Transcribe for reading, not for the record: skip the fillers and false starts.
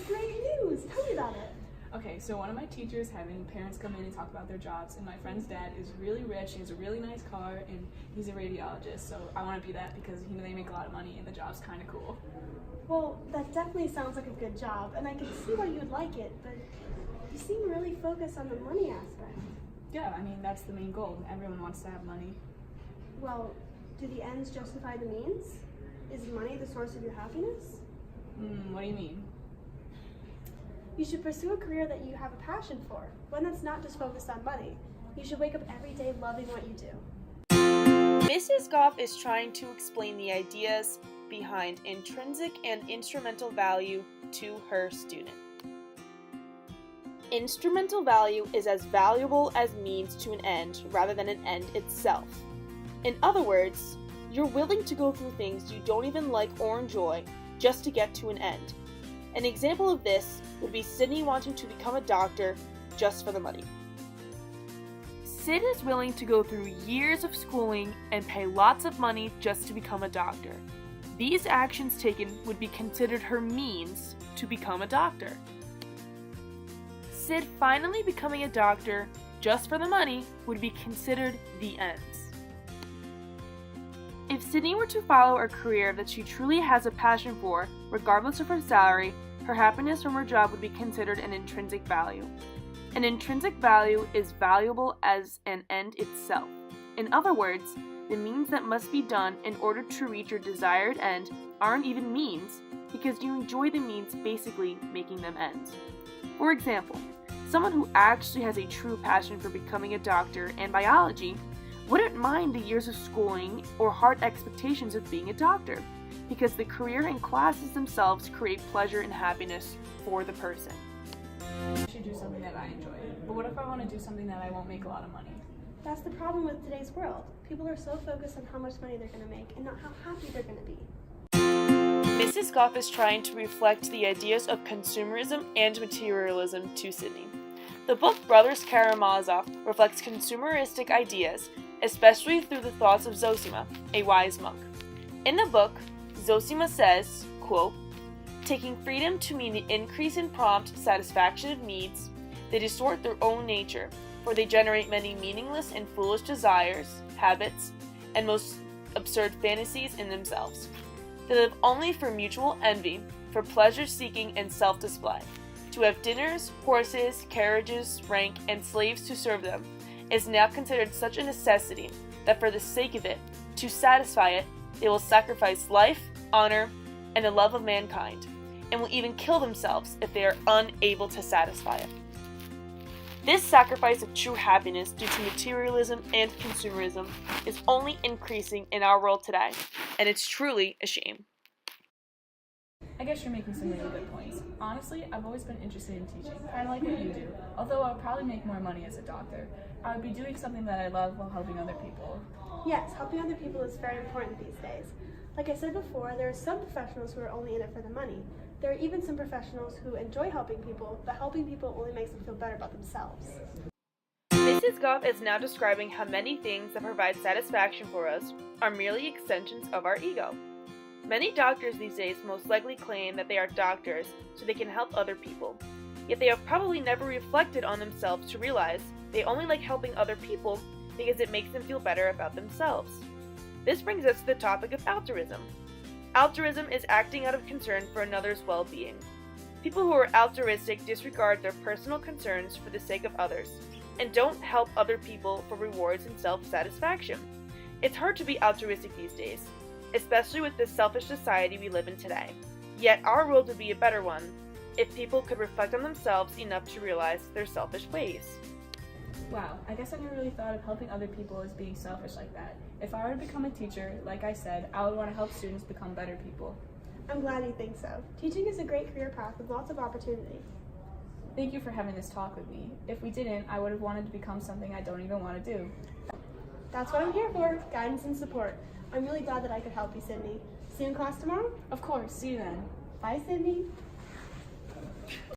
great news. Tell me about it. Okay, so one of my teachers having parents come in and talk about their jobs, and my friend's dad is really rich, he has a really nice car, and he's a radiologist, so I want to be that because they make a lot of money and the job's kind of cool. Well, that definitely sounds like a good job, and I can see why you'd like it, but you seem really focused on the money aspect. Yeah, I mean, that's the main goal. Everyone wants to have money. Well, do the ends justify the means? Is money the source of your happiness? What do you mean? You should pursue a career that you have a passion for, one that's not just focused on money. You should wake up every day loving what you do. Mrs. Goff is trying to explain the ideas behind intrinsic and instrumental value to her student. Instrumental value is as valuable as means to an end rather than an end itself. In other words, you're willing to go through things you don't even like or enjoy just to get to an end. An example of this would be Sydney wanting to become a doctor just for the money. Sid is willing to go through years of schooling and pay lots of money just to become a doctor. These actions taken would be considered her means to become a doctor. Sid finally becoming a doctor just for the money would be considered the ends. If Sydney were to follow a career that she truly has a passion for, regardless of her salary, her happiness from her job would be considered an intrinsic value. An intrinsic value is valuable as an end itself. In other words, the means that must be done in order to reach your desired end aren't even means because you enjoy the means basically making them ends. For example, someone who actually has a true passion for becoming a doctor and biology wouldn't mind the years of schooling or hard expectations of being a doctor, because the career and classes themselves create pleasure and happiness for the person. I should do something that I enjoy. But what if I want to do something that I won't make a lot of money? That's the problem with today's world. People are so focused on how much money they're going to make and not how happy they're going to be. Mrs. Goff is trying to reflect the ideas of consumerism and materialism to Sydney. The book Brothers Karamazov reflects consumeristic ideas, especially through the thoughts of Zosima, a wise monk. In the book, Zosima says, quote, "Taking freedom to mean the increase in prompt satisfaction of needs, they distort their own nature, for they generate many meaningless and foolish desires, habits, and most absurd fantasies in themselves. They live only for mutual envy, for pleasure-seeking and self-display. To have dinners, horses, carriages, rank, and slaves to serve them is now considered such a necessity that for the sake of it, to satisfy it, they will sacrifice life, honor, and the love of mankind, and will even kill themselves if they are unable to satisfy it." This sacrifice of true happiness due to materialism and consumerism is only increasing in our world today, and it's truly a shame. I guess you're making some really good points. Honestly, I've always been interested in teaching. I like what you do. Although I'll probably make more money as a doctor, I would be doing something that I love while helping other people. Yes, helping other people is very important these days. Like I said before, there are some professionals who are only in it for the money. There are even some professionals who enjoy helping people, but helping people only makes them feel better about themselves. Mrs. Goff is now describing how many things that provide satisfaction for us are merely extensions of our ego. Many doctors these days most likely claim that they are doctors so they can help other people, yet they have probably never reflected on themselves to realize they only like helping other people because it makes them feel better about themselves. This brings us to the topic of altruism. Altruism is acting out of concern for another's well-being. People who are altruistic disregard their personal concerns for the sake of others, and don't help other people for rewards and self-satisfaction. It's hard to be altruistic these days, especially with the selfish society we live in today. Yet our world would be a better one if people could reflect on themselves enough to realize their selfish ways. Wow, I guess I never really thought of helping other people as being selfish like that. If I were to become a teacher, like I said, I would want to help students become better people. I'm glad you think so. Teaching is a great career path with lots of opportunity. Thank you for having this talk with me. If we didn't, I would have wanted to become something I don't even want to do. That's what I'm here for, guidance and support. I'm really glad that I could help you, Sydney. See you in class tomorrow? Of course, see you then. Bye, Sydney.